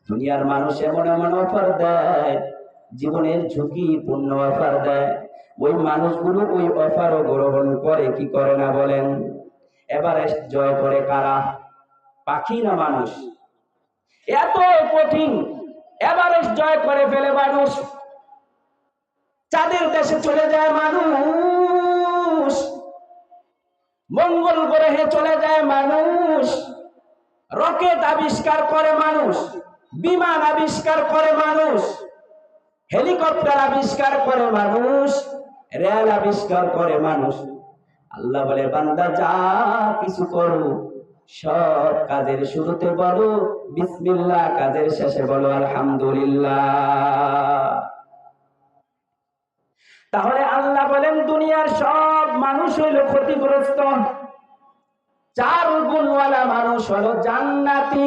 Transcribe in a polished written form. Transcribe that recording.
দুনিয়ার মানুষ এমন এমন অফার দেয়, জীবনের ঝুঁকিপূর্ণ অফার দেয়, ওই মানুষগুলো ওই অফারও গ্রহণ করে কি করে না বলেন? এভারেস্ট জয় করে কারা? পাখি না মানুষ? এত কঠিন, এভারেস্ট জয় করে ফেলে মানুষ। চাঁদের দেশে চলে যায় মানুষ, মঙ্গল গ্রহে চলে যায় মানুষ, রকেট আবিষ্কার করে মানুষ, বিমান আবিষ্কার করে মানুষ, হেলিকপ্টার আবিষ্কার করে মানুষ, রেল আবিষ্কার করে মানুষ। আল্লাহ বলে, বান্দা যা কিছু করো সব কাজের শুরুতে বলো বিসমিল্লাহ, কাজের শেষে বলো আলহামদুলিল্লাহ। তাহলে আল্লাহ বলেন দুনিয়ার সব মানুষ হইল ক্ষতিগ্রস্ত, 4 গুণওয়ালা মানুষ হলো জান্নাতি।